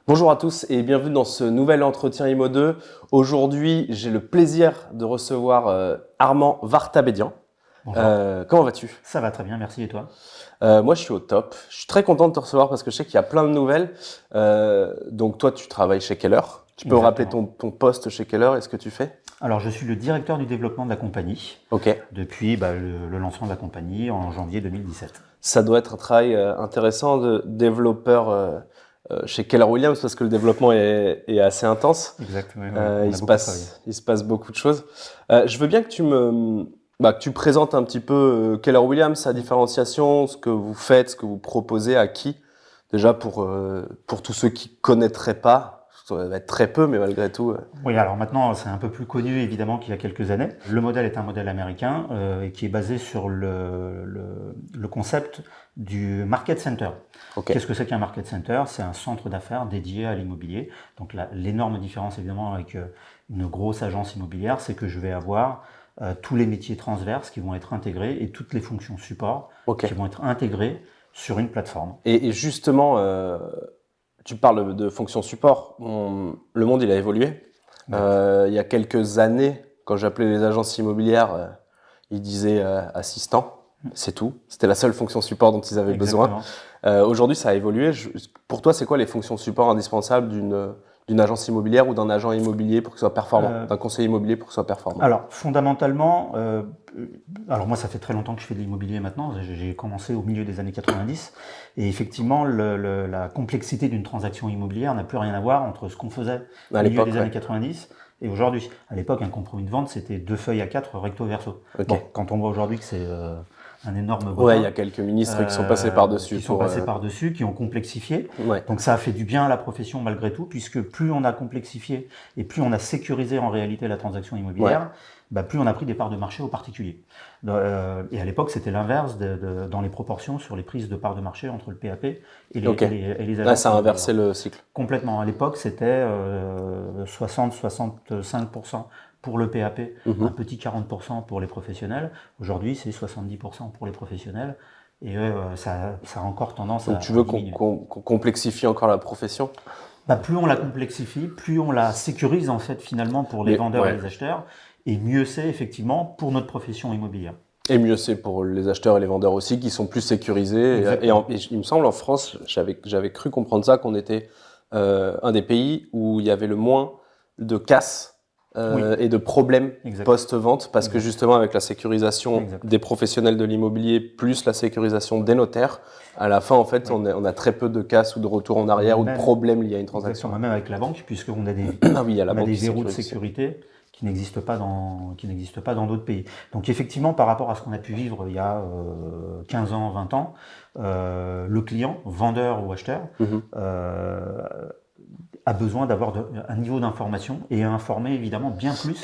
Bonjour à tous et bienvenue dans ce nouvel entretien IMO 2. Aujourd'hui, j'ai le plaisir de recevoir Armand Vartabédian. Bonjour. Comment vas-tu? Ça va très bien, merci. Et toi? Moi, je suis au top. Je suis très content de te recevoir parce que je sais qu'il y a plein de nouvelles. Donc toi, tu travailles chez Keller. Tu peux me rappeler Exactement. ton poste chez Keller et ce que tu fais? Alors, je suis le directeur du développement de la compagnie Ok. depuis le lancement de la compagnie en janvier 2017. Ça doit être un travail intéressant de développeur chez Keller Williams parce que le développement est assez intense. Exactement, oui, on a beaucoup travaillé. Il se passe beaucoup de choses. Je veux bien que que tu présentes un petit peu Keller Williams, sa différenciation, ce que vous faites, ce que vous proposez à qui. Déjà pour tous ceux qui connaîtraient pas, ça va être très peu, mais malgré tout. Oui, alors maintenant, c'est un peu plus connu évidemment qu'il y a quelques années. Le modèle est un modèle américain et qui est basé sur le concept du market center. Ok. Qu'est-ce que c'est qu'un market center? C'est un centre d'affaires dédié à l'immobilier. Donc l'énorme différence évidemment avec une grosse agence immobilière, c'est que je vais avoir tous les métiers transverses qui vont être intégrés et toutes les fonctions support Ok. qui vont être intégrées sur une plateforme. Et justement, tu parles de fonction support. Le monde, il a évolué. Il y a quelques années, quand j'appelais les agences immobilières, ils disaient assistant, c'est tout. C'était la seule fonction support dont ils avaient Exactement. besoin. Aujourd'hui, ça a évolué. Pour toi, c'est quoi les fonctions support indispensables d'une agence immobilière ou d'un agent immobilier pour qu'il soit performant, d'un conseiller immobilier pour qu'il soit performant? Alors, fondamentalement, alors moi, ça fait très longtemps que je fais de l'immobilier maintenant. J'ai commencé au milieu des années 90. Et effectivement, la complexité d'une transaction immobilière n'a plus rien à voir entre ce qu'on faisait au milieu des années 90 et aujourd'hui. À l'époque, un compromis de vente, c'était 2 feuilles A4 recto verso. Ok. Bon, quand on voit aujourd'hui que c'est un énorme bottin, Ouais, il y a quelques ministres qui sont passés par-dessus. Qui sont passés par-dessus, qui ont complexifié. Ouais. Donc ça a fait du bien à la profession malgré tout, puisque plus on a complexifié et plus on a sécurisé en réalité la transaction immobilière, plus on a pris des parts de marché aux particuliers. Et à l'époque, c'était l'inverse dans les proportions sur les prises de parts de marché entre le PAP et les agences. Ça a inversé le cycle. Complètement. À l'époque, c'était 60-65% pour le PAP, un petit 40% pour les professionnels. Aujourd'hui, c'est 70% pour les professionnels. Et ça a encore tendance à diminuer. Donc tu veux qu'on complexifie encore la profession? Plus on la complexifie, plus on la sécurise en fait finalement pour les vendeurs et les acheteurs, et mieux c'est effectivement pour notre profession immobilière. Et mieux c'est pour les acheteurs et les vendeurs aussi qui sont plus sécurisés. Et il me semble en France, j'avais cru comprendre ça, qu'on était un des pays où il y avait le moins de casses et de problèmes post-vente, parce que justement avec la sécurisation des professionnels de l'immobilier plus la sécurisation des notaires, à la fin en fait on a très peu de casses ou de retours en arrière ou de problèmes liés à une transaction. Même avec la banque, puisqu'on a des, il y a des verrous de sécurité qui n'existent pas dans d'autres pays. Donc effectivement, par rapport à ce qu'on a pu vivre il y a 15 ans, 20 ans, le client, vendeur ou acheteur, a besoin d'avoir un niveau d'information et à informer évidemment bien plus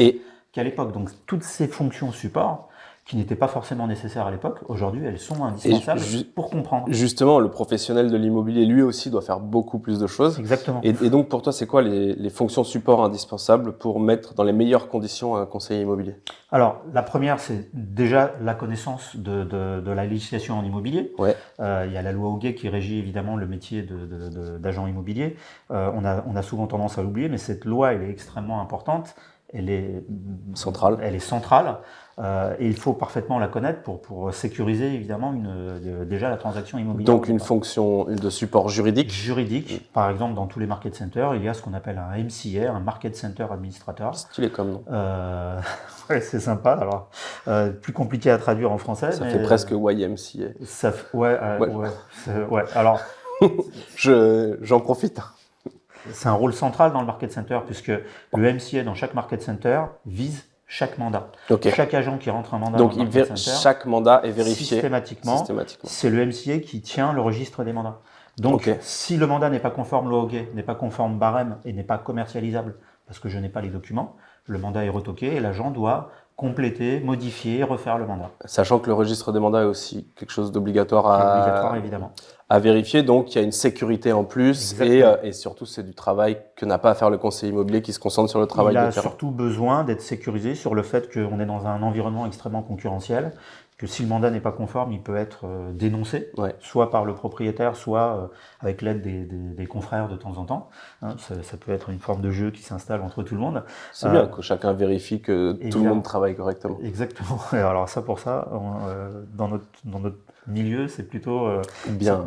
qu'à l'époque. Donc toutes ces fonctions support qui n'étaient pas forcément nécessaires à l'époque, aujourd'hui elles sont indispensables pour comprendre. Justement, le professionnel de l'immobilier lui aussi doit faire beaucoup plus de choses. Exactement. Et donc pour toi, c'est quoi les fonctions support indispensables pour mettre dans les meilleures conditions un conseiller immobilier? Alors la première, c'est déjà la connaissance de la législation en immobilier. Il y a la loi Hoguet qui régit évidemment le métier d'agent immobilier. On a souvent tendance à l'oublier, mais cette loi elle est extrêmement importante. Elle est centrale. Et il faut parfaitement la connaître pour sécuriser évidemment déjà la transaction immobilière. Donc une fonction de support juridique. Juridique. Par exemple, dans tous les market centers, il y a ce qu'on appelle un MCA, un Market Center Administrator. Stylé comme nom. C'est sympa. Alors, plus compliqué à traduire en français. Ça fait presque YMCA. Alors, j'en profite. C'est un rôle central dans le market center puisque le MCA dans chaque market center vise chaque mandat. Chaque agent qui rentre un mandat dans le market center, chaque mandat est vérifié systématiquement. C'est le MCA qui tient le registre des mandats. Donc, si le mandat n'est pas conforme loi Hoguet, n'est pas conforme barème et n'est pas commercialisable parce que je n'ai pas les documents, le mandat est retoqué et l'agent doit compléter, modifier, refaire le mandat. Sachant que le registre des mandats est aussi quelque chose d'obligatoire évidemment. à vérifier. Donc, il y a une sécurité en plus et surtout, c'est du travail que n'a pas à faire le conseiller immobilier qui se concentre sur le travail de terrain. Il a surtout besoin d'être sécurisé sur le fait qu'on est dans un environnement extrêmement concurrentiel, que si le mandat n'est pas conforme, il peut être dénoncé, soit par le propriétaire, soit avec l'aide des confrères de temps en temps. Hein, ça peut être une forme de jeu qui s'installe entre tout le monde. C'est bien que chacun vérifie que tout le monde travaille correctement. Exactement. Alors pour ça, dans notre milieu, c'est plutôt bien.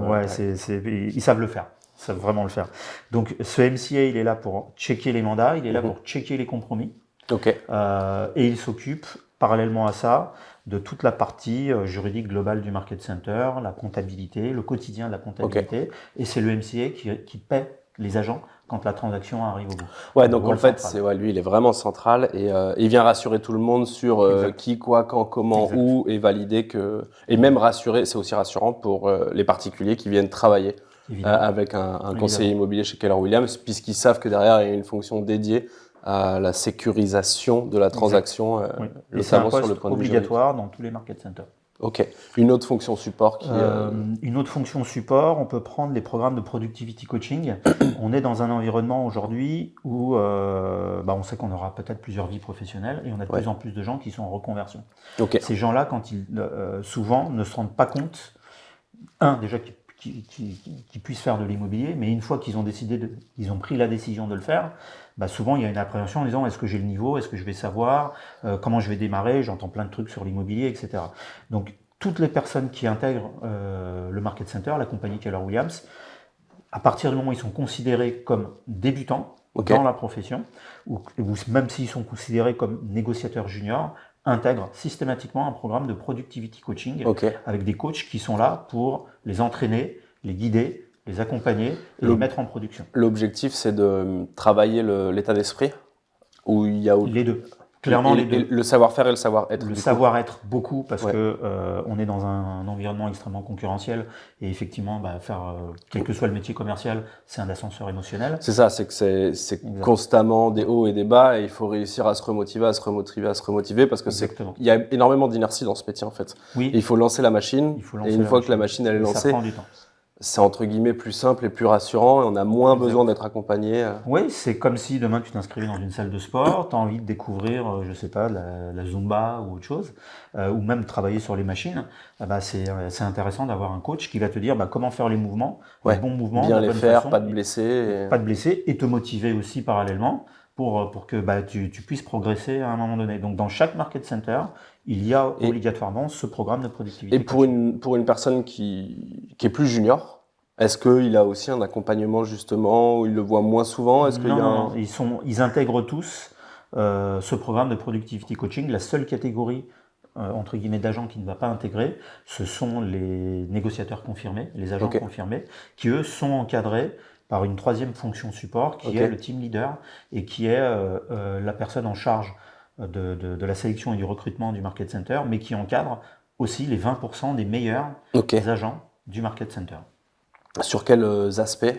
Ils savent le faire. Ils savent vraiment le faire. Donc ce MCA, il est là pour checker les mandats, il est là pour checker les compromis. Et il s'occupe parallèlement à ça de toute la partie juridique globale du Market Center, la comptabilité, le quotidien de la comptabilité. Et c'est le MCA qui paie les agents quand la transaction arrive au bout. Ouais, donc en fait, lui, il est vraiment central et il vient rassurer tout le monde sur qui, quoi, quand, comment, où et valider que. Et même rassurer, c'est aussi rassurant pour les particuliers qui viennent travailler avec un conseiller immobilier chez Keller Williams, puisqu'ils savent que derrière, il y a une fonction dédiée à la sécurisation de la transaction, notamment sur le point de vue obligatoire dans tous les market centers. Ok. Une autre fonction support Une autre fonction support, on peut prendre les programmes de productivity coaching. On est dans un environnement aujourd'hui où on sait qu'on aura peut-être plusieurs vies professionnelles et on a de plus en plus de gens qui sont en reconversion. Ces gens-là, quand ils souvent ne se rendent pas compte, déjà qu'ils puissent faire de l'immobilier, mais une fois qu'ils ont pris la décision de le faire, souvent il y a une appréhension en disant est-ce que j'ai le niveau, est-ce que je vais savoir, comment je vais démarrer, j'entends plein de trucs sur l'immobilier, etc. Donc toutes les personnes qui intègrent le Market Center, la compagnie Keller Williams, à partir du moment où ils sont considérés comme débutants dans la profession, ou même s'ils sont considérés comme négociateurs juniors, intègrent systématiquement un programme de productivity coaching avec des coachs qui sont là pour les entraîner, les guider, les accompagner et les mettre en production. L'objectif, c'est de travailler l'état d'esprit où il y a les deux. Clairement, les deux. Le savoir-faire et le savoir-être. Le savoir-être, beaucoup, parce que on est dans un environnement extrêmement concurrentiel et effectivement, faire quel que soit le métier commercial, c'est un ascenseur émotionnel. C'est ça, c'est que c'est constamment des hauts et des bas et il faut réussir à se remotiver, parce que il y a énormément d'inertie dans ce métier en fait. Oui. Et il faut lancer la machine et une fois que la machine elle est lancée, ça prend du temps. C'est entre guillemets plus simple et plus rassurant et on a moins besoin d'être accompagné. Oui, c'est comme si demain tu t'inscrivais dans une salle de sport, tu as envie de découvrir, je sais pas, la Zumba ou autre chose, ou même travailler sur les machines. C'est intéressant d'avoir un coach qui va te dire comment faire les mouvements, les bons mouvements, bien de les bonne faire, façon, pas de blesser. Pas de blesser et te motiver aussi parallèlement pour que tu puisses progresser à un moment donné. Donc dans chaque market center, il y a obligatoirement ce programme de productivité. Et pour une personne qui est plus junior, est-ce qu'il a aussi un accompagnement justement où il le voit moins souvent? Non, ils intègrent tous ce programme de productivity coaching. La seule catégorie entre guillemets d'agents qui ne va pas intégrer, ce sont les négociateurs confirmés, les agents confirmés, qui eux sont encadrés par une troisième fonction support qui est le team leader et qui est la personne en charge de la sélection et du recrutement du market center, mais qui encadre aussi les 20% des meilleurs agents du market center. Sur quels aspects?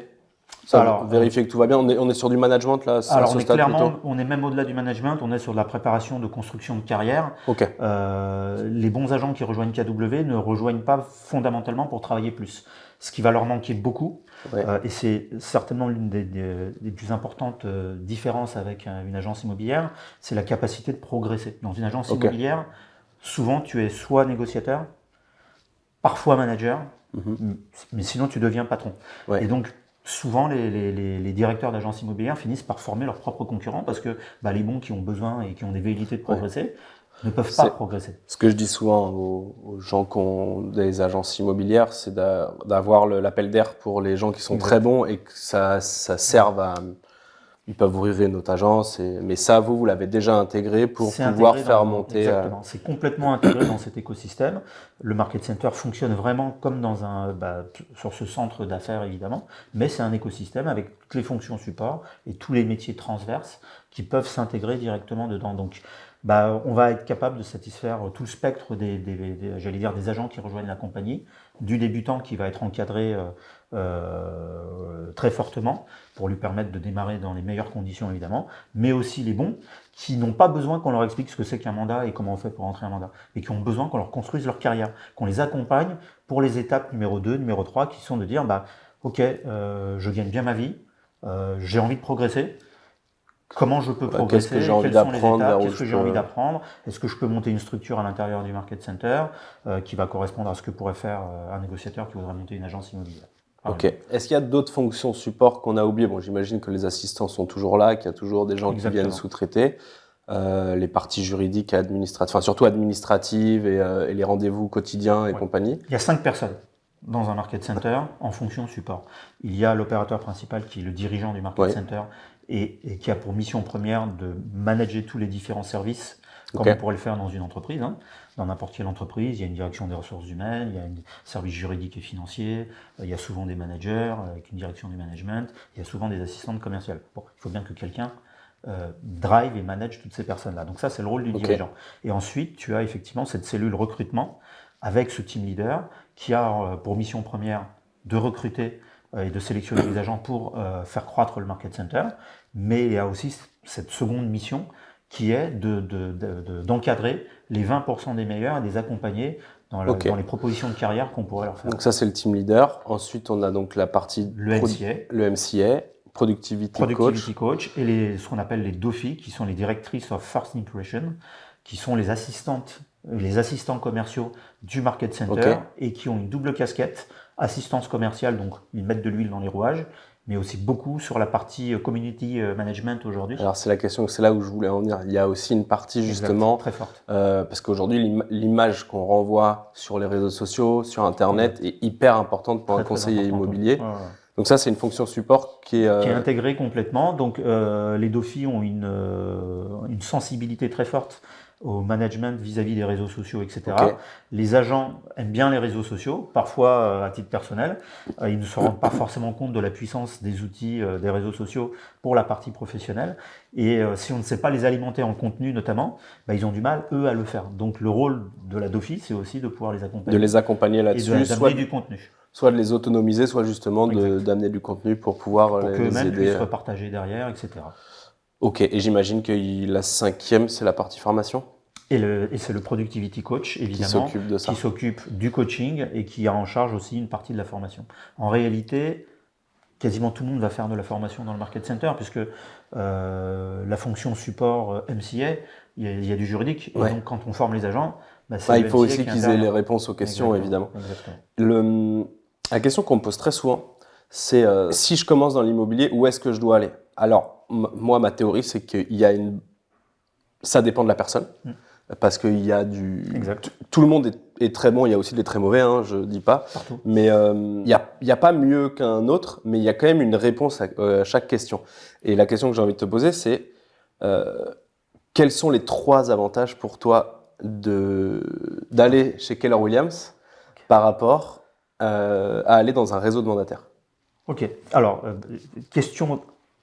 Vérifier que tout va bien. On est sur du management là. Alors on est même au-delà du management. On est sur de la préparation de construction de carrière. Les bons agents qui rejoignent KW ne rejoignent pas fondamentalement pour travailler plus. Ce qui va leur manquer beaucoup, et c'est certainement l'une des plus importantes différences avec une agence immobilière, c'est la capacité de progresser. Dans une agence immobilière, souvent tu es soit négociateur, parfois manager, mais sinon tu deviens patron. Et donc souvent les directeurs d'agences immobilières finissent par former leurs propres concurrents parce que les bons qui ont besoin et qui ont des velléités de progresser ne peuvent pas progresser. Ce que je dis souvent aux gens qui ont des agences immobilières, c'est d'avoir l'appel d'air pour les gens qui sont très bons et que ça serve à... Ils peuvent ouvrir une autre agence, mais ça, vous l'avez déjà intégré pour pouvoir faire monter... Exactement, c'est complètement intégré dans cet écosystème. Le Market Center fonctionne vraiment comme sur ce centre d'affaires, évidemment, mais c'est un écosystème avec toutes les fonctions support et tous les métiers transverses qui peuvent s'intégrer directement dedans. Donc, on va être capable de satisfaire tout le spectre j'allais dire, des agents qui rejoignent la compagnie, du débutant qui va être encadré très fortement pour lui permettre de démarrer dans les meilleures conditions évidemment, mais aussi les bons qui n'ont pas besoin qu'on leur explique ce que c'est qu'un mandat et comment on fait pour entrer un mandat, et qui ont besoin qu'on leur construise leur carrière, qu'on les accompagne pour les étapes numéro 2, numéro 3, qui sont de dire ok, je gagne bien ma vie, j'ai envie de progresser. Comment je peux progresser? Qu'est-ce que j'ai envie d'apprendre? Qu'est-ce que j'ai envie d'apprendre? Est-ce que je peux monter une structure à l'intérieur du Market Center qui va correspondre à ce que pourrait faire un négociateur qui voudrait monter une agence immobilière? Ok. Est-ce qu'il y a d'autres fonctions support qu'on a oubliées? Bon, j'imagine que les assistants sont toujours là, qu'il y a toujours des gens qui viennent sous-traiter. Les parties juridiques et administratives, enfin surtout administratives et les rendez-vous quotidiens et compagnie. Il y a 5 personnes dans un Market Center en fonction support. Il y a l'opérateur principal qui est le dirigeant du Market Center et qui a pour mission première de manager tous les différents services comme on pourrait le faire dans une entreprise. Dans n'importe quelle entreprise, il y a une direction des ressources humaines, il y a un service juridique et financier, il y a souvent des managers avec une direction du management, il y a souvent des assistantes commerciales. Bon, il faut bien que quelqu'un drive et manage toutes ces personnes-là. Donc ça, c'est le rôle du dirigeant. Et ensuite, tu as effectivement cette cellule recrutement avec ce team leader qui a pour mission première de recruter et de sélectionner les agents pour faire croître le Market Center, mais il y a aussi cette seconde mission qui est d'encadrer les 20% des meilleurs et de les accompagner dans les propositions de carrière qu'on pourrait leur faire. Donc ça, c'est le team leader. Ensuite, on a donc la partie le MCA, Productivity Coach et ce qu'on appelle les DOFI, qui sont les Directrices of First Impression, qui sont les assistants commerciaux du Market Center et qui ont une double casquette, assistance commerciale, donc ils mettent de l'huile dans les rouages, mais aussi beaucoup sur la partie community management aujourd'hui. Alors c'est la question, c'est là où je voulais en venir. Il y a aussi une partie justement très forte. Parce qu'aujourd'hui l'image qu'on renvoie sur les réseaux sociaux, sur Internet est hyper importante pour un conseiller immobilier. Donc ça c'est une fonction support qui est intégrée complètement. Donc les DOFI ont une sensibilité très forte au management vis-à-vis des réseaux sociaux, etc. Les agents aiment bien les réseaux sociaux, parfois à titre personnel. Ils ne se rendent pas forcément compte de la puissance des outils des réseaux sociaux pour la partie professionnelle. Et si on ne sait pas les alimenter en contenu notamment, ils ont du mal, eux, à le faire. Donc le rôle de la DOFI, c'est aussi de pouvoir les accompagner. De les accompagner là-dessus. Et d'amener du contenu. Soit de les autonomiser, soit justement d'amener du contenu pour pouvoir les aider. Pour qu'eux-mêmes puissent repartager derrière, etc. Ok, et j'imagine que la 5e, c'est la partie formation? Et c'est le Productivity Coach, évidemment, qui s'occupe du coaching et qui a en charge aussi une partie de la formation. En réalité, quasiment tout le monde va faire de la formation dans le Market Center, puisque la fonction support MCA, il y a du juridique, et donc quand on forme les agents, il faut aussi qu'ils aient les réponses aux questions, évidemment. La question qu'on me pose très souvent, c'est si je commence dans l'immobilier, où est-ce que je dois aller? Alors, moi, ma théorie, c'est qu'il y a ça dépend de la personne. Parce qu'il y a tout le monde est très bon, il y a aussi des très mauvais, je dis pas. Partout. Mais il y a pas mieux qu'un autre, mais il y a quand même une réponse à chaque question. Et la question que j'ai envie de te poser, c'est quels sont les 3 avantages pour toi d'aller chez Keller Williams par rapport à aller dans un réseau de mandataires? Ok, alors question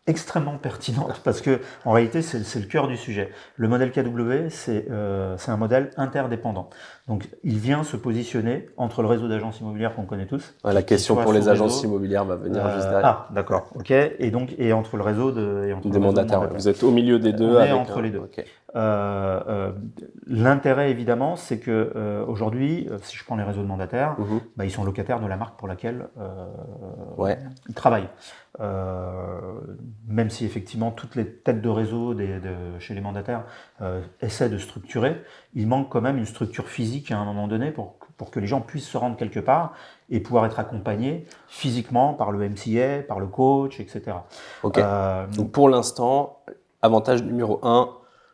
extrêmement pertinente parce que en réalité c'est le cœur du sujet. Le modèle KW c'est un modèle interdépendant. Donc il vient se positionner entre le réseau d'agences immobilières qu'on connaît tous. La question pour les agences immobilières va venir juste derrière. Ah d'accord, ok. Et entre le réseau des mandataires. Vous êtes au milieu des deux. Entre les deux. Okay. L'intérêt évidemment c'est que aujourd'hui, si je prends les réseaux de mandataires, ils sont locataires de la marque pour laquelle ils travaillent. Même si effectivement toutes les têtes de réseau chez les mandataires essaient de structurer, il manque quand même une structure physique à un moment donné pour que les gens puissent se rendre quelque part et pouvoir être accompagnés physiquement par le MCA, par le coach, etc. Donc pour l'instant, avantage numéro 1,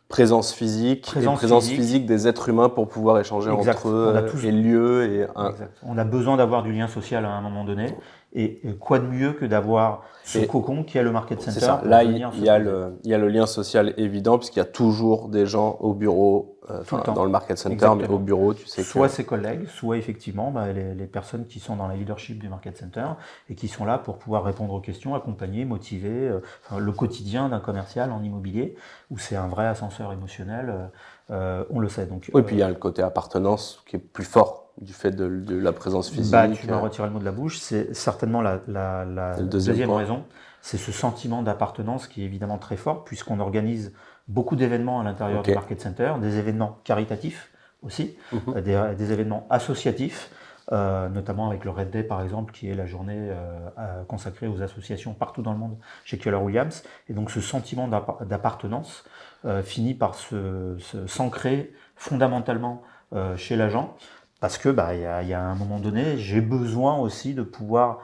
présence physique des êtres humains pour pouvoir échanger entre eux et lieux. On a besoin d'avoir du lien social à un moment donné. Et quoi de mieux que d'avoir ce cocon qui est le Market Center? C'est ça. Là, il y a le lien social évident, puisqu'il y a toujours des gens au bureau, dans le Market Center, mais au bureau, tu sais. Soit ses collègues, soit effectivement les personnes qui sont dans la leadership du Market Center et qui sont là pour pouvoir répondre aux questions, accompagner, motiver le quotidien d'un commercial en immobilier, où c'est un vrai ascenseur émotionnel on le sait. Donc, oui, puis il y a le côté appartenance qui est plus fort du fait de la présence physique. Tu m'as retiré le mot de la bouche. C'est certainement la deuxième raison. C'est ce sentiment d'appartenance qui est évidemment très fort, puisqu'on organise beaucoup d'événements à l'intérieur du Market Center, des événements caritatifs aussi, des événements associatifs, notamment avec le Red Day par exemple, qui est la journée consacrée aux associations partout dans le monde chez Keller Williams. Et donc ce sentiment d'appartenance finit par s'ancrer fondamentalement chez l'agent, parce que y a un moment donné, j'ai besoin aussi de pouvoir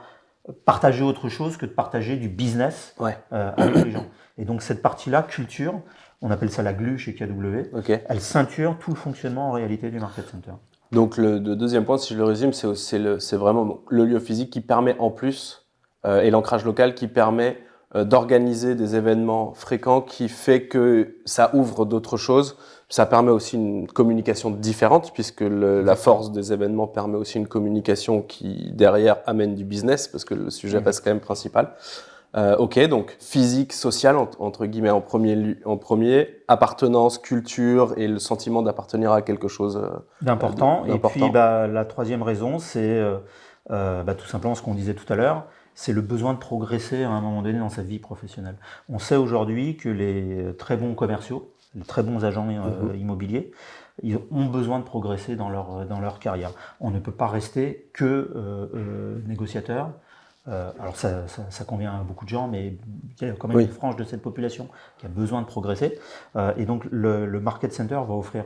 partager autre chose que de partager du business avec les gens. Et donc cette partie-là, culture, on appelle ça la GLU chez KW, elle ceinture tout le fonctionnement en réalité du Market Center. Donc le deuxième point, si je le résume, c'est vraiment le lieu physique qui permet en plus, et l'ancrage local qui permet d'organiser des événements fréquents, qui fait que ça ouvre d'autres choses. Ça permet aussi une communication différente, puisque la force des événements permet aussi une communication qui, derrière, amène du business, parce que le sujet reste quand même principal. Donc physique, social, entre guillemets, en premier, appartenance, culture et le sentiment d'appartenir à quelque chose d'important. Et puis la troisième raison, c'est tout simplement ce qu'on disait tout à l'heure, c'est le besoin de progresser à un moment donné dans sa vie professionnelle. On sait aujourd'hui que les très bons commerciaux, les très bons agents immobiliers, ils ont besoin de progresser dans leur carrière. On ne peut pas rester que négociateur. Alors ça convient à beaucoup de gens, mais il y a quand même une frange de cette population qui a besoin de progresser. Et donc le Market Center va offrir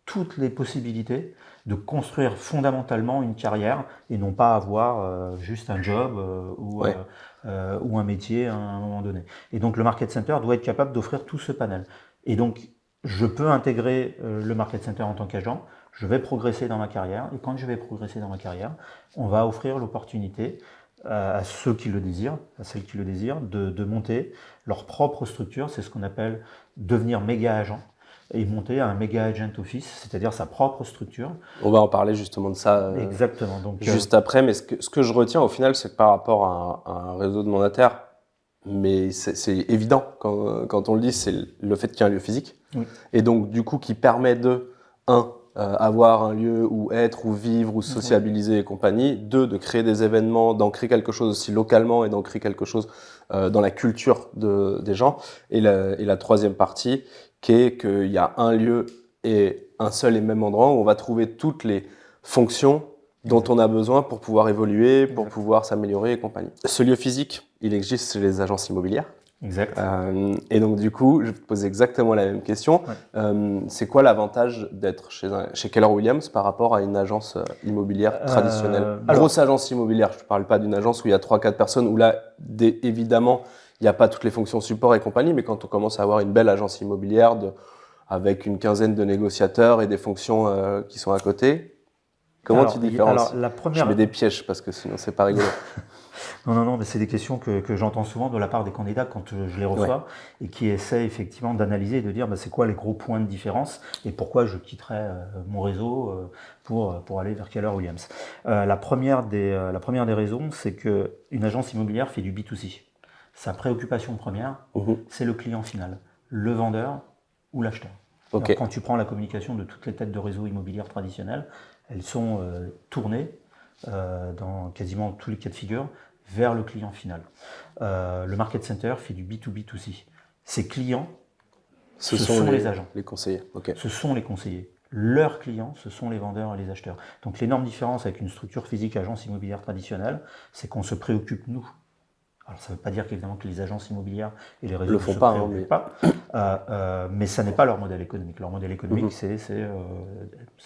toutes les possibilités de construire fondamentalement une carrière et non pas avoir juste un job ou un métier à un moment donné. Et donc le Market Center doit être capable d'offrir tout ce panel. Et donc je peux intégrer le Market Center en tant qu'agent, je vais progresser dans ma carrière, et quand je vais progresser dans ma carrière, on va offrir l'opportunité à ceux qui le désirent, à celles qui le désirent, de monter leur propre structure, c'est ce qu'on appelle devenir méga agent, et monter un méga agent office, c'est-à-dire sa propre structure. On va en parler justement de ça exactement. Donc, juste après, mais ce que je retiens au final, c'est que par rapport à un réseau de mandataires, mais c'est évident quand on le dit, c'est le fait qu'il y ait un lieu physique, et donc du coup qui permet avoir un lieu où être, où vivre, où sociabiliser et compagnie. 2, de créer des événements, d'ancrer quelque chose aussi localement et d'ancrer quelque chose dans la culture des gens. Et la troisième partie, qui est qu'il y a un lieu et un seul et même endroit où on va trouver toutes les fonctions dont on a besoin pour pouvoir évoluer, pour pouvoir s'améliorer et compagnie. Ce lieu physique, il existe chez les agences immobilières. Exact. Et donc du coup, je vais te poser exactement la même question. C'est quoi l'avantage d'être chez Keller Williams par rapport à une agence immobilière traditionnelle? Grosse agence immobilière, je ne parle pas d'une agence où il y a 3-4 personnes, où là, évidemment, il n'y a pas toutes les fonctions support et compagnie, mais quand on commence à avoir une belle agence immobilière avec une quinzaine de négociateurs et des fonctions qui sont à côté, comment tu différencies? Je mets des pièges parce que sinon c'est pas rigolo. Non, mais c'est des questions que j'entends souvent de la part des candidats quand je les reçois et qui essaient effectivement d'analyser et de dire c'est quoi les gros points de différence et pourquoi je quitterais mon réseau pour aller vers Keller Williams. La première des raisons, c'est qu'une agence immobilière fait du B2C. Sa préoccupation première, c'est le client final, le vendeur ou l'acheteur. Quand tu prends la communication de toutes les têtes de réseau immobilière traditionnelles, elles sont tournées dans quasiment tous les cas de figure vers le client final. Le Market Center fait du B2B2C. Ses clients, ce sont les agents. Les conseillers. Ce sont les conseillers. Leurs clients, ce sont les vendeurs et les acheteurs. Donc l'énorme différence avec une structure physique agence immobilière traditionnelle, c'est qu'on se préoccupe, nous. Alors ça ne veut pas dire qu'évidemment que les agences immobilières et les réseaux ne se préoccupent pas, mais ça n'est pas leur modèle économique. Leur modèle économique, c'est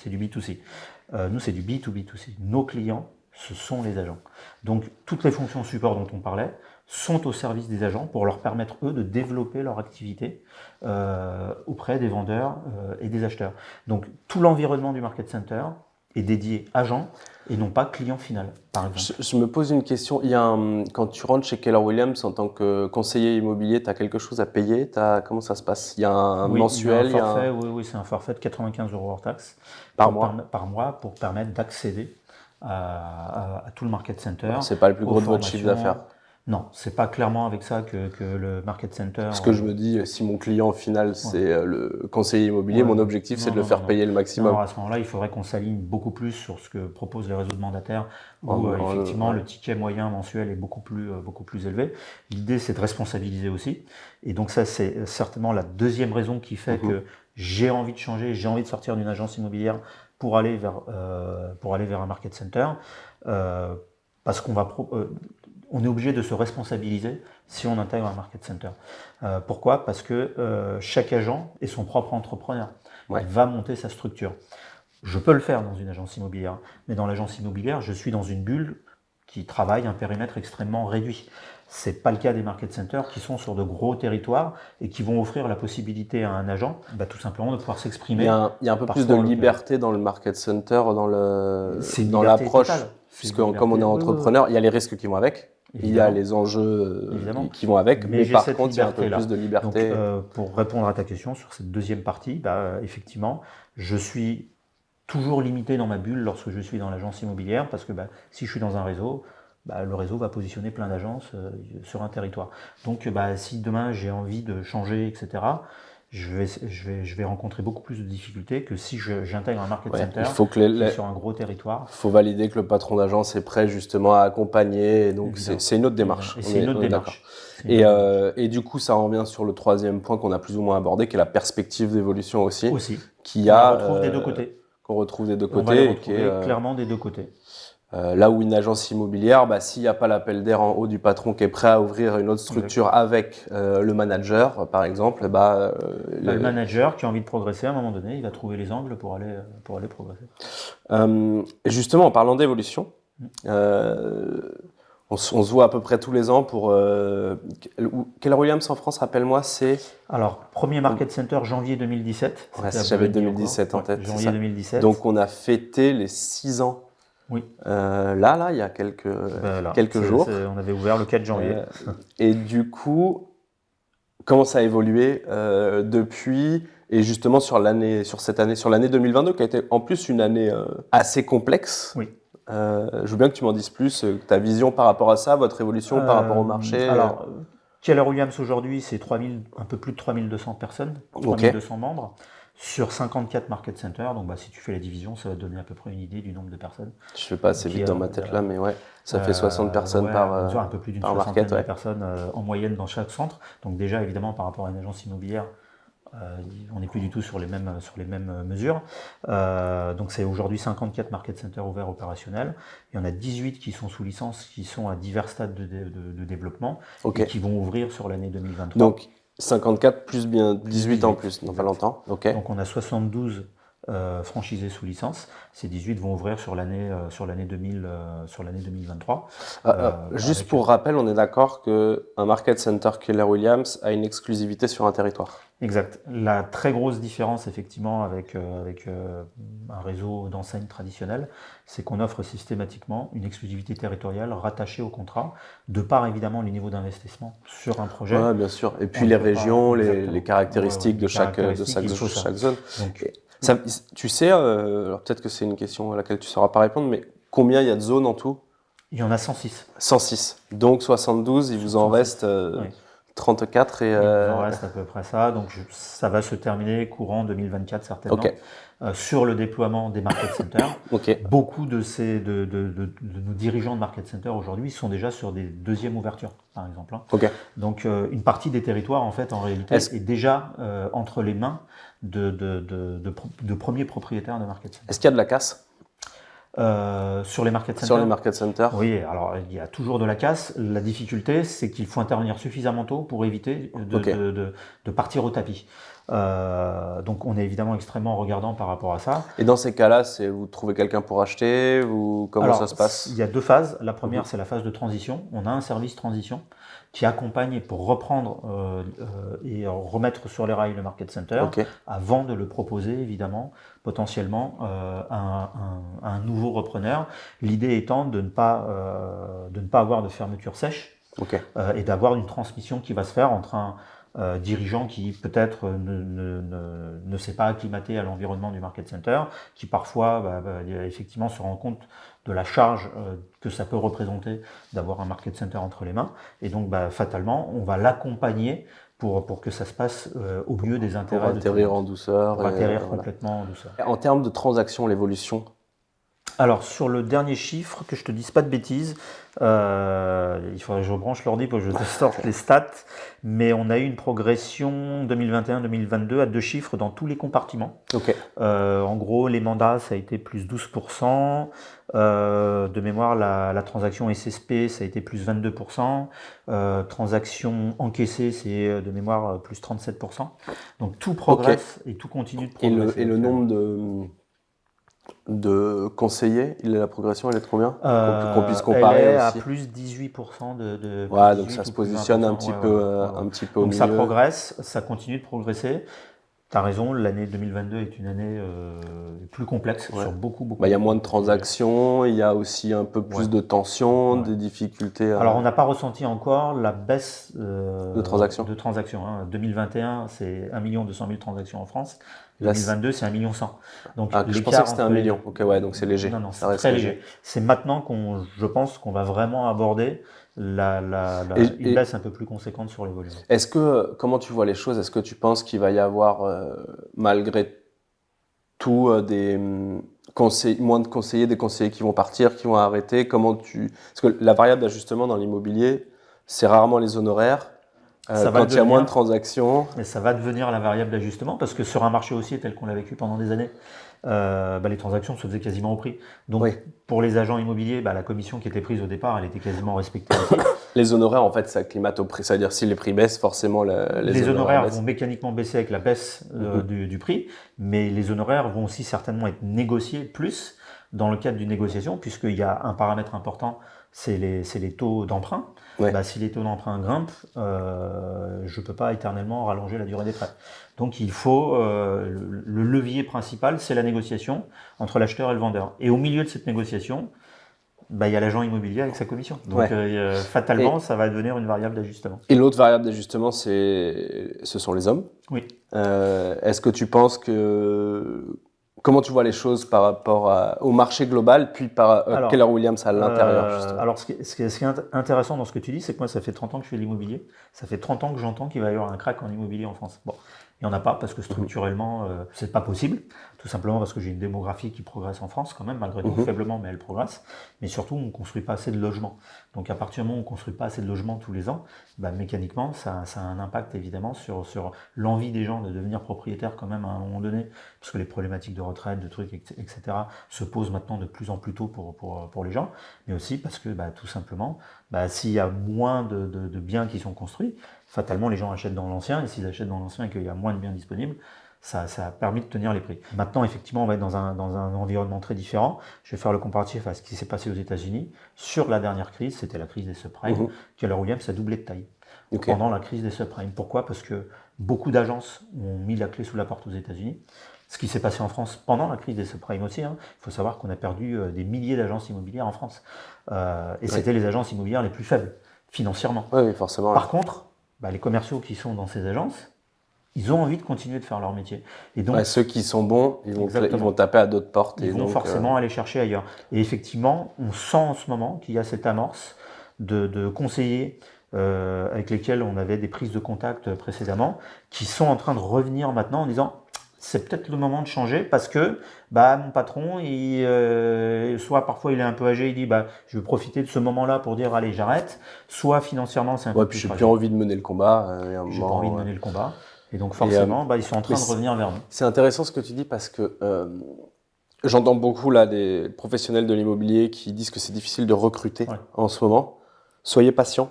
du B2C. Nous, c'est du B2B2C. Nos clients, ce sont les agents. Donc, toutes les fonctions support dont on parlait sont au service des agents pour leur permettre, eux, de développer leur activité auprès des vendeurs et des acheteurs. Donc, tout l'environnement du Market Center est dédié agent et non pas client final, par exemple. Je me pose une question. Quand tu rentres chez Keller Williams en tant que conseiller immobilier, tu as quelque chose à payer? Comment ça se passe? Il y a un mensuel? Il y a un forfait, oui, c'est un forfait de 95 € hors taxe par mois pour permettre d'accéder à tout le Market Center. C'est pas le plus gros de votre chiffre d'affaires? Non, c'est pas clairement avec ça que le market center. Parce que je me dis, si mon client final c'est le conseiller immobilier, mon objectif c'est de le faire payer le maximum. Non, à ce moment-là, il faudrait qu'on s'aligne beaucoup plus sur ce que proposent les réseaux de mandataires, où effectivement le ticket moyen mensuel est beaucoup plus élevé. L'idée, c'est de responsabiliser aussi. Et donc ça, c'est certainement la deuxième raison qui fait que j'ai envie de changer, j'ai envie de sortir d'une agence immobilière pour aller vers un market center, parce qu'on va on est obligé de se responsabiliser si on intègre un market center. Pourquoi ? Parce que chaque agent est son propre entrepreneur. Ouais. Il va monter sa structure. Je peux le faire dans une agence immobilière, mais dans l'agence immobilière, je suis dans une bulle qui travaille un périmètre extrêmement réduit. C'est pas le cas des market centers qui sont sur de gros territoires et qui vont offrir la possibilité à un agent tout simplement de pouvoir s'exprimer. Il y a un peu plus de liberté dans le market center, dans l'approche, puisque comme on est entrepreneur, il y a les risques qui vont avec. Évidemment. Il y a les enjeux qui vont avec, mais par contre, il y a un peu plus de liberté. Donc, pour répondre à ta question sur cette deuxième partie, effectivement, je suis toujours limité dans ma bulle lorsque je suis dans l'agence immobilière, parce que si je suis dans un réseau, le réseau va positionner plein d'agences sur un territoire. Donc, si demain j'ai envie de changer, etc., je vais rencontrer beaucoup plus de difficultés que si j'intègre un market center sur un gros territoire. Il faut valider que le patron d'agence est prêt justement à accompagner. Et donc c'est une autre démarche. C'est une autre démarche. Et du coup, ça revient sur le troisième point qu'on a plus ou moins abordé, qui est la perspective d'évolution aussi. On retrouve des deux côtés. Qu'on retrouve des deux côtés. On va les retrouver clairement des deux côtés. Là où une agence immobilière, s'il n'y a pas l'appel d'air en haut du patron qui est prêt à ouvrir une autre structure avec le manager, par exemple, le manager qui a envie de progresser, à un moment donné, il va trouver les angles pour aller progresser. Justement, en parlant d'évolution, on se voit à peu près tous les ans pour... Keller Williams en France, rappelle-moi, c'est... Alors, premier market center, janvier 2017. Ouais, j'avais 2017 en tête. Janvier 2017. Donc, on a fêté les 6 ans. Oui. Là, il y a quelques jours. On avait ouvert le 4 janvier. Et du coup, comment ça a évolué depuis ? Et justement sur l'année 2022, qui a été en plus une année assez complexe. Oui. Je veux bien que tu m'en dises plus, ta vision par rapport à ça, votre évolution par rapport au marché. Alors, Keller Williams aujourd'hui, c'est un peu plus de 3200 personnes, 3200 membres. Sur 54 market centers, donc si tu fais la division, ça va te donner à peu près une idée du nombre de personnes. Je ne fais pas assez vite dans ma tête là, mais ouais, ça fait 60 personnes par un peu plus d'une soixantaine de personnes en moyenne dans chaque centre. Donc déjà, évidemment, par rapport à une agence immobilière, on n'est plus du tout sur les mêmes mesures. Donc c'est aujourd'hui 54 market centers ouverts opérationnels. Il y en a 18 qui sont sous licence, qui sont à divers stades de développement et qui vont ouvrir sur l'année 2023. Donc 54 plus bien 18 en plus, dans pas longtemps. Okay. Donc on a 72 franchisés sous licence. Ces 18 vont ouvrir sur l'année 2023. Juste pour rappel, on est d'accord qu'un market center Keller Williams a une exclusivité sur un territoire. Exact. La très grosse différence effectivement avec un réseau d'enseignes traditionnelles, c'est qu'on offre systématiquement une exclusivité territoriale rattachée au contrat, de par évidemment les niveaux d'investissement sur un projet. Oui, bien sûr. Et puis les régions, les caractéristiques de chaque zone. Donc, ça, tu sais, alors peut-être que c'est une question à laquelle tu ne sauras pas répondre, mais combien il y a de zones en tout ? Il y en a 106. 106. Donc 72, il vous en reste 34 et... Il en reste à peu près ça. Donc ça va se terminer courant 2024 certainement. Okay. Sur le déploiement des market centers. Beaucoup de nos dirigeants de market centers aujourd'hui sont déjà sur des deuxièmes ouvertures, par exemple. Donc une partie des territoires, en fait, en réalité, est déjà entre les mains de premiers propriétaires de market centers. Est-ce qu'il y a de la casse sur les market centers. Sur les market centers. Oui, alors il y a toujours de la casse. La difficulté, c'est qu'il faut intervenir suffisamment tôt pour éviter de partir au tapis. Donc on est évidemment extrêmement regardant par rapport à ça. Et dans ces cas-là, vous trouvez quelqu'un pour acheter ou comment ça se passe ? Il y a deux phases. La première, c'est la phase de transition. On a un service transition qui accompagne pour reprendre et remettre sur les rails le market center avant de le proposer évidemment potentiellement à un nouveau repreneur. L'idée étant de ne pas avoir de fermeture sèche et d'avoir une transmission qui va se faire entre dirigeant qui peut-être ne s'est pas acclimaté à l'environnement du market center, qui parfois effectivement se rend compte de la charge que ça peut représenter d'avoir un market center entre les mains. Et donc, fatalement, on va l'accompagner pour que ça se passe au mieux des intérêts. Pour atterrir en douceur. Pour atterrir complètement en douceur. En termes de transactions, l'évolution? Alors, sur le dernier chiffre, que je te dise pas de bêtises, il faudrait que je rebranche l'ordi pour que je te sorte les stats, mais on a eu une progression 2021-2022 à 2 chiffres dans tous les compartiments. Okay. En gros, les mandats, ça a été plus 12%. De mémoire, la transaction SSP, ça a été plus 22%. Transaction encaissée, c'est de mémoire plus 37%. Donc tout progresse et tout continue de progresser. Et le nombre de conseillers, la progression, elle est de combien? Qu'on puisse comparer elle est aussi. À plus 18% de ouais, donc ça se positionne un petit peu au donc milieu. Ça progresse, ça continue de progresser. Tu as raison, l'année 2022 est une année plus complexe sur beaucoup. Il y a moins de transactions, il y a aussi un peu plus de tensions, des difficultés. Alors, on n'a pas ressenti encore la baisse de transactions. 2021, c'est 1 200 000 transactions en France. 2022, c'est 1 100 000. Donc, je pensais que c'était 1 million. Ok, ouais, donc c'est léger. Non, c'est très léger. C'est maintenant je pense qu'on va vraiment aborder une baisse un peu plus conséquente sur les volumes. Comment tu vois les choses? Est-ce que tu penses qu'il va y avoir, malgré tout, moins de conseillers, des conseillers qui vont partir, qui vont arrêter? Parce que la variable d'ajustement dans l'immobilier, c'est rarement les honoraires. Quand il y a moins de transactions. Mais ça va devenir la variable d'ajustement parce que sur un marché haussier tel qu'on l'a vécu pendant des années, les transactions se faisaient quasiment au prix. Donc pour les agents immobiliers, la commission qui était prise au départ, elle était quasiment respectée aussi. Les honoraires, en fait, s'acclimatent au prix. C'est-à-dire si les prix baissent, forcément les honoraires vont mécaniquement baisser avec la baisse du prix, mais les honoraires vont aussi certainement être négociés plus dans le cadre d'une négociation, puisqu'il y a un paramètre important, c'est les taux d'emprunt. Si les taux d'emprunt grimpent, je ne peux pas éternellement rallonger la durée des prêts. Donc il faut, le levier principal, c'est la négociation entre l'acheteur et le vendeur. Et au milieu de cette négociation, il y a l'agent immobilier avec sa commission. Donc fatalement, ça va devenir une variable d'ajustement. Et l'autre variable d'ajustement, ce sont les hommes. Oui. Est-ce que tu penses que... Comment tu vois les choses par rapport au marché global, puis par Keller Williams à l'intérieur, justement? Alors, ce qui est intéressant dans ce que tu dis, c'est que moi, ça fait 30 ans que je fais de l'immobilier. Ça fait 30 ans que j'entends qu'il va y avoir un crack en immobilier en France. Bon, il n'y en a pas parce que structurellement, c'est pas possible. Tout simplement parce que j'ai une démographie qui progresse en France quand même, malgré tout, faiblement, mais elle progresse. Mais surtout, on ne construit pas assez de logements. Donc, à partir du moment où on ne construit pas assez de logements tous les ans, mécaniquement, ça a un impact évidemment sur l'envie des gens de devenir propriétaires quand même à un moment donné, parce que les problématiques de retraite, de trucs, etc. se posent maintenant de plus en plus tôt pour les gens, mais aussi parce que tout simplement, s'il y a moins de biens qui sont construits, fatalement les gens achètent dans l'ancien, et s'ils achètent dans l'ancien et qu'il y a moins de biens disponibles, ça a permis de tenir les prix. Maintenant, effectivement, on va être dans un environnement très différent. Je vais faire le comparatif à ce qui s'est passé aux États-Unis. Sur la dernière crise, c'était la crise des subprimes, Keller Williams a doublé de taille pendant la crise des subprimes. Pourquoi? Parce que beaucoup d'agences ont mis la clé sous la porte aux États-Unis. Ce qui s'est passé en France pendant la crise des subprimes aussi. Il faut savoir qu'on a perdu des milliers d'agences immobilières en France. Et c'était les agences immobilières les plus faibles, financièrement. Oui, forcément. Par contre, les commerciaux qui sont dans ces agences, ils ont envie de continuer de faire leur métier. Et donc, ceux qui sont bons, ils vont taper à d'autres portes. Ils vont forcément aller chercher ailleurs. Et effectivement, on sent en ce moment qu'il y a cette amorce de conseillers avec lesquels on avait des prises de contact précédemment, qui sont en train de revenir maintenant en disant c'est peut-être le moment de changer parce que mon patron, soit parfois il est un peu âgé, il dit je vais profiter de ce moment-là pour dire allez j'arrête, soit financièrement c'est un peu plus j'ai plus envie de mener le combat. J'ai pas envie de mener le combat. Et donc forcément, ils sont en train de revenir vers nous. C'est intéressant ce que tu dis parce que j'entends beaucoup là des professionnels de l'immobilier qui disent que c'est difficile de recruter en ce moment. Soyez patients,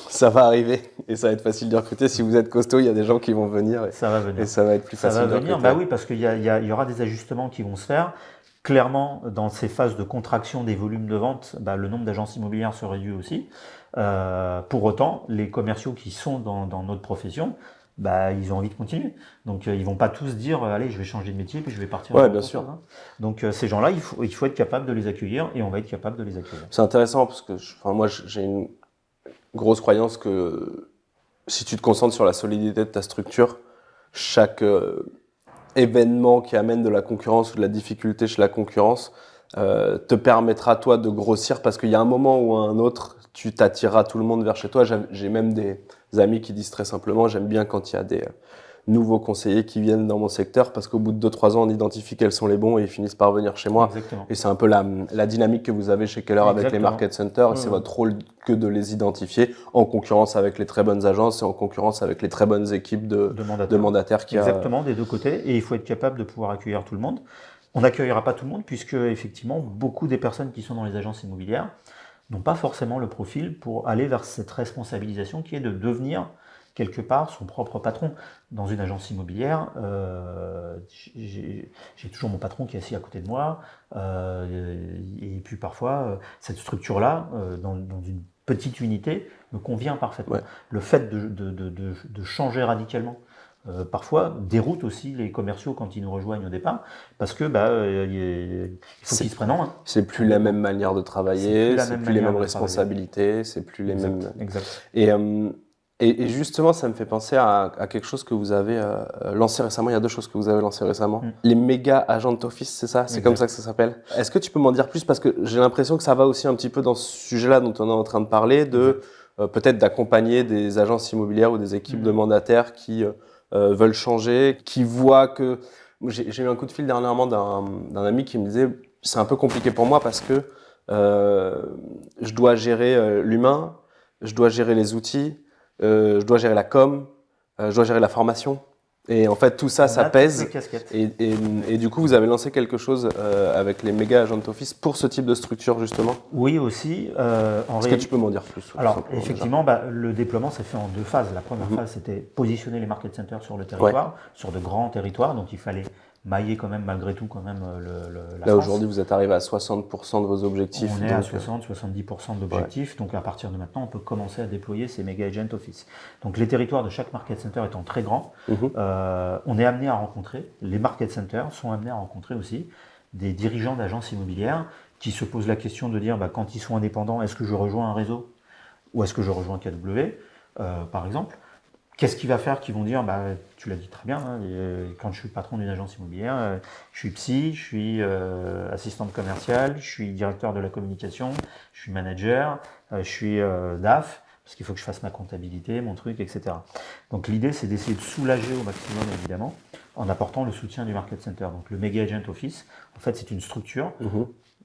ça va arriver et ça va être facile de recruter. Si vous êtes costaud, il y a des gens qui vont venir et ça va être plus facile de recruter. Oui, parce qu'il y aura des ajustements qui vont se faire. Clairement, dans ces phases de contraction des volumes de vente, le nombre d'agences immobilières se réduit aussi. Pour autant, les commerciaux qui sont dans notre profession, ils ont envie de continuer. Donc, ils vont pas tous dire allez, je vais changer de métier puis je vais partir. Ouais, bien sûr. Donc, ces gens-là, il faut être capable de les accueillir et on va être capable de les accueillir. C'est intéressant parce que moi, j'ai une grosse croyance que si tu te concentres sur la solidité de ta structure, chaque événement qui amène de la concurrence ou de la difficulté chez la concurrence te permettra toi de grossir parce qu'il y a un moment ou un autre, tu t'attireras tout le monde vers chez toi. J'ai même des amis qui disent très simplement, j'aime bien quand il y a des nouveaux conseillers qui viennent dans mon secteur parce qu'au bout de 2-3 ans, on identifie quels sont les bons et ils finissent par venir chez moi. Exactement. Et c'est un peu la dynamique que vous avez chez Keller avec les market centers. Et c'est votre rôle que de les identifier en concurrence avec les très bonnes agences et en concurrence avec les très bonnes équipes de mandataires. Exactement, des deux côtés. Et il faut être capable de pouvoir accueillir tout le monde. On n'accueillera pas tout le monde puisque, effectivement, beaucoup des personnes qui sont dans les agences immobilières n'ont pas forcément le profil pour aller vers cette responsabilisation qui est de devenir quelque part son propre patron. Dans une agence immobilière, j'ai toujours mon patron qui est assis à côté de moi, et puis parfois, cette structure-là, dans une petite unité, me convient parfaitement. Ouais. Le fait de changer radicalement, parfois déroute aussi les commerciaux quand ils nous rejoignent au départ, parce que il faut qu'ils se prennent en main. C'est plus la même manière de travailler, c'est plus les mêmes responsabilités, c'est plus les mêmes... Exact. Et justement, ça me fait penser à quelque chose que vous avez lancé récemment. Il y a 2 choses que vous avez lancées récemment. Les méga agent office, c'est ça? C'est comme ça que ça s'appelle? Est-ce que tu peux m'en dire plus? Parce que j'ai l'impression que ça va aussi un petit peu dans ce sujet-là dont on est en train de parler, de peut-être d'accompagner des agences immobilières ou des équipes de mandataires qui veulent changer, qui voient que... J'ai eu un coup de fil dernièrement d'un ami qui me disait « c'est un peu compliqué pour moi parce que je dois gérer l'humain, je dois gérer les outils, je dois gérer la com, je dois gérer la formation. » Et en fait, tout ça, ça pèse. Et du coup, vous avez lancé quelque chose avec les méga agent office pour ce type de structure, justement? Oui, aussi. Est-ce que tu peux m'en dire plus? Alors, effectivement, le déploiement s'est fait en 2 phases. La première phase, c'était positionner les market centers sur le territoire, sur de grands territoires. Donc, il fallait mailler quand même, malgré tout, quand même, la Là, aujourd'hui, vous êtes arrivé à 60% de vos objectifs. On est à 60-70% d'objectifs. Ouais. Donc, à partir de maintenant, on peut commencer à déployer ces méga agent office. Donc, les territoires de chaque market center étant très grands, on est amené à rencontrer, les market centers sont amenés à rencontrer aussi des dirigeants d'agences immobilières qui se posent la question de dire, quand ils sont indépendants, est-ce que je rejoins un réseau ou est-ce que je rejoins KW, par exemple? Qu'est-ce qui va faire qu'ils vont dire, tu l'as dit très bien, quand je suis patron d'une agence immobilière, je suis psy, je suis assistante commerciale, je suis directeur de la communication, je suis manager, je suis DAF, parce qu'il faut que je fasse ma comptabilité, mon truc, etc. Donc l'idée, c'est d'essayer de soulager au maximum, évidemment, en apportant le soutien du market center. Donc le Mega Agent Office, en fait, c'est une structure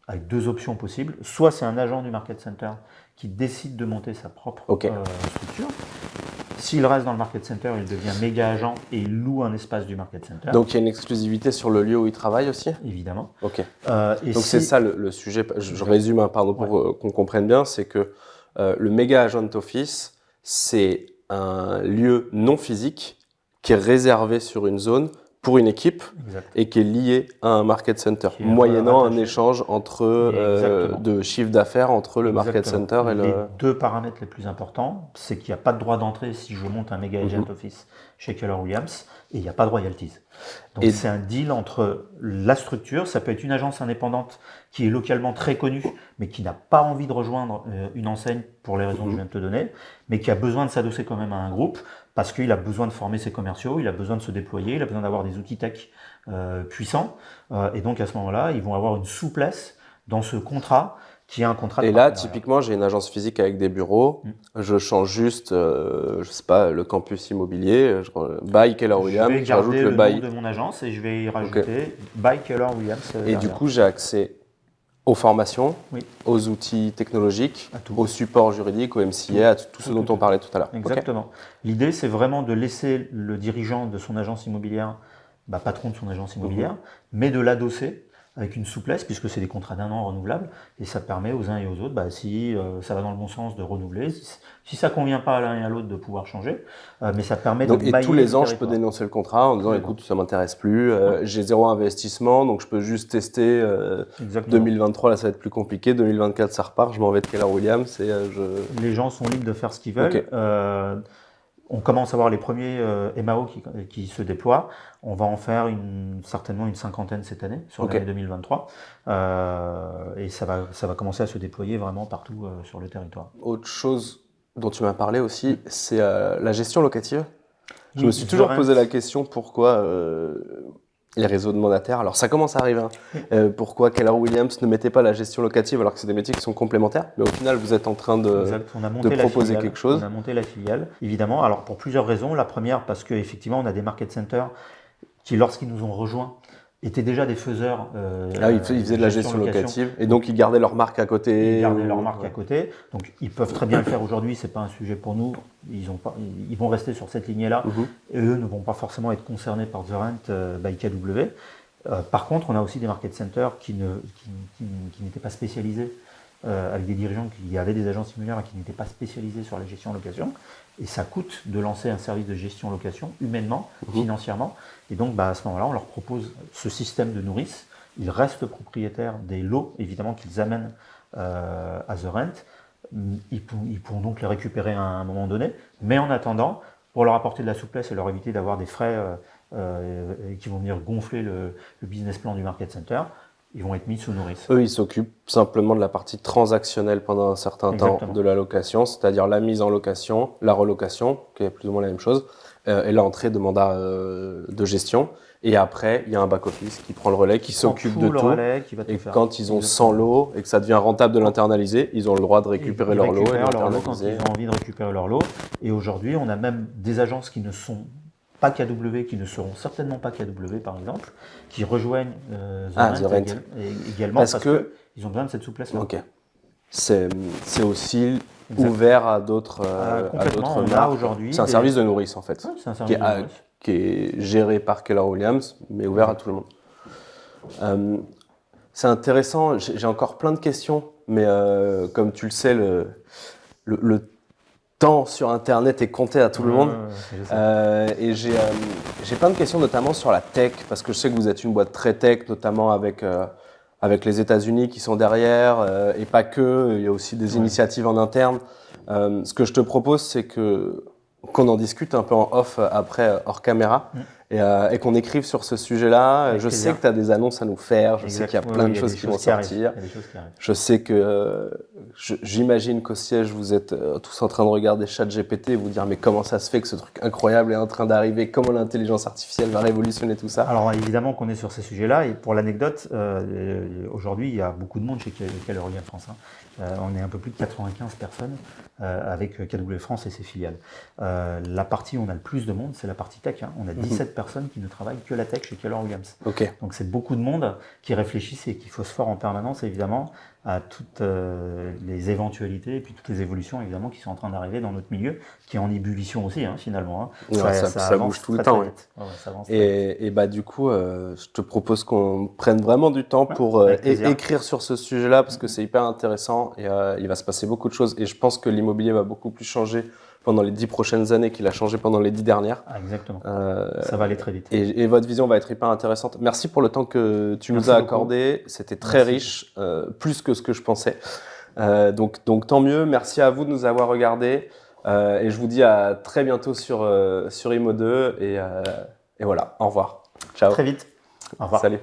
avec 2 options possibles. Soit c'est un agent du market center qui décide de monter sa propre structure. S'il reste dans le market center, il devient méga agent et il loue un espace du market center. Donc il y a une exclusivité sur le lieu où il travaille aussi? Évidemment. Ok. Donc c'est ça le sujet, je résume pardon, pour qu'on comprenne bien, c'est que le méga agent office, c'est un lieu non physique qui est réservé sur une zone pour une équipe et qui est lié à un market center, moyennant un échange de chiffre d'affaires entre le market center et les 2 paramètres les plus importants, c'est qu'il n'y a pas de droit d'entrée si je monte un méga agent office chez Keller Williams et il n'y a pas de royalties. Donc c'est un deal entre la structure, ça peut être une agence indépendante qui est localement très connue, mais qui n'a pas envie de rejoindre une enseigne pour les raisons que je viens de te donner, mais qui a besoin de s'adosser quand même à un groupe, parce qu'il a besoin de former ses commerciaux, il a besoin de se déployer, il a besoin d'avoir des outils tech puissants. Et donc à ce moment-là, ils vont avoir une souplesse dans ce contrat qui est un contrat de partenariat. Là, typiquement, j'ai une agence physique avec des bureaux, je change juste, je sais pas, le campus immobilier, by Keller Williams, je vais garder le nom de mon agence et je vais y rajouter by Keller Williams. Et du coup, j'ai accès aux formations, aux outils technologiques, au support juridique, au MCA, à tout ce dont on parlait tout à l'heure. Exactement. L'idée, c'est vraiment de laisser le dirigeant de son agence immobilière, patron de son agence immobilière, mais de l'adosser avec une souplesse, puisque c'est des contrats d'1 an renouvelables, et ça permet aux uns et aux autres, si ça va dans le bon sens, de renouveler, si ça ne convient pas à l'un et à l'autre, de pouvoir changer, mais ça permet de mailler. Et tous les ans, je peux dénoncer le contrat en disant, écoute, ça ne m'intéresse plus, j'ai 0 investissement, donc je peux juste tester, 2023, là ça va être plus compliqué, 2024 ça repart, je m'en vais de Keller Williams, Les gens sont libres de faire ce qu'ils veulent. On commence à voir les premiers MAO qui se déploient. On va en faire certainement une 50aine cette année, sur l'année 2023. Et ça va commencer à se déployer vraiment partout sur le territoire. Autre chose dont tu m'as parlé aussi, c'est la gestion locative. Je Oui, me suis toujours The posé Rent. la question pourquoi les réseaux de mandataires, alors ça commence à arriver, hein, pourquoi Keller Williams ne mettait pas la gestion locative alors que c'est des métiers qui sont complémentaires, mais au final vous êtes en train de On a monté proposer quelque chose. On a monté la filiale, évidemment. Alors pour plusieurs raisons. La première, parce qu'effectivement, on a des market centers qui, lorsqu'ils nous ont rejoints, étaient déjà des faiseurs. Ils faisaient de la gestion locative et donc ils gardaient leur marque à côté. Ils gardaient leur marque à côté. Donc ils peuvent très bien le faire aujourd'hui, c'est pas un sujet pour nous. Ils vont rester sur cette lignée-là et eux ne vont pas forcément être concernés par The Rent by KW. Par contre, on a aussi des market centers qui n'étaient pas spécialisés, avec des dirigeants qui avaient des agences immobilières et qui n'étaient pas spécialisés sur la gestion location. Et ça coûte de lancer un service de gestion location humainement, financièrement. Et donc, à ce moment-là, on leur propose ce système de nourrice. Ils restent propriétaires des lots, évidemment, qu'ils amènent à The Rent. Ils pourront donc les récupérer à un moment donné. Mais en attendant, pour leur apporter de la souplesse et leur éviter d'avoir des frais qui vont venir gonfler le business plan du market center, ils vont être mis sous nourrice. Eux, ils s'occupent simplement de la partie transactionnelle pendant un certain temps de la location, c'est-à-dire la mise en location, la relocation, qui est plus ou moins la même chose, et l'entrée de mandat de gestion. Et après, il y a un back-office qui prend le relais, qui s'occupe de tout. Et quand ils ont 100 lots et que ça devient rentable de l'internaliser, ils ont le droit de récupérer leur lot. Quand ils ont envie de récupérer leur lot. Et aujourd'hui, on a même des agences qui ne sont pas KW, qui ne seront certainement pas KW par exemple, qui rejoignent The Rent également parce qu'ils ont besoin de cette souplesse-là. Ok. C'est aussi ouvert à d'autres marques. C'est un service de nourrice en fait, qui est géré par Keller Williams, mais ouvert à tout le monde. C'est intéressant, j'ai encore plein de questions, mais comme tu le sais, le temps sur Internet est compté à tout le monde. Et j'ai plein de questions, notamment sur la tech, parce que je sais que vous êtes une boîte très tech, notamment avec les États-Unis qui sont derrière, et pas que, il y a aussi des initiatives en interne. Ce que je te propose, c'est qu'on en discute un peu en off après, hors caméra, et qu'on écrive sur ce sujet-là. Je sais que tu as des annonces à nous faire, je sais qu'il y a plein de choses qui vont sortir. Je sais que, j'imagine qu'au siège, vous êtes tous en train de regarder ChatGPT et vous dire mais comment ça se fait que ce truc incroyable est en train d'arriver, comment l'intelligence artificielle va révolutionner tout ça. Alors évidemment qu'on est sur ces sujets-là, et pour l'anecdote, aujourd'hui il y a beaucoup de monde chez Keller Williams France. On est un peu plus de 95 personnes avec KW France et ses filiales. La partie où on a le plus de monde, c'est la partie tech. On a 17 personnes qui ne travaillent que la tech chez Keller Williams. Donc c'est beaucoup de monde qui réfléchissent et qui phosphore en permanence évidemment à toutes les éventualités et puis toutes les évolutions évidemment qui sont en train d'arriver dans notre milieu, qui est en ébullition aussi finalement. Ça bouge tout le temps. Et du coup, je te propose qu'on prenne vraiment du temps pour écrire sur ce sujet-là parce que c'est hyper intéressant et il va se passer beaucoup de choses. Et je pense que l'immobilier va beaucoup plus changer pendant les 10 prochaines années qu'il a changé pendant les 10 dernières. Exactement. Ça va aller très vite. Et votre vision va être hyper intéressante. Merci pour le temps que tu nous as accordé. C'était très riche, plus que ce que je pensais. Donc tant mieux. Merci à vous de nous avoir regardés. Et je vous dis à très bientôt sur Imo2. Et voilà, au revoir. Ciao. Très vite. Au revoir. Salut.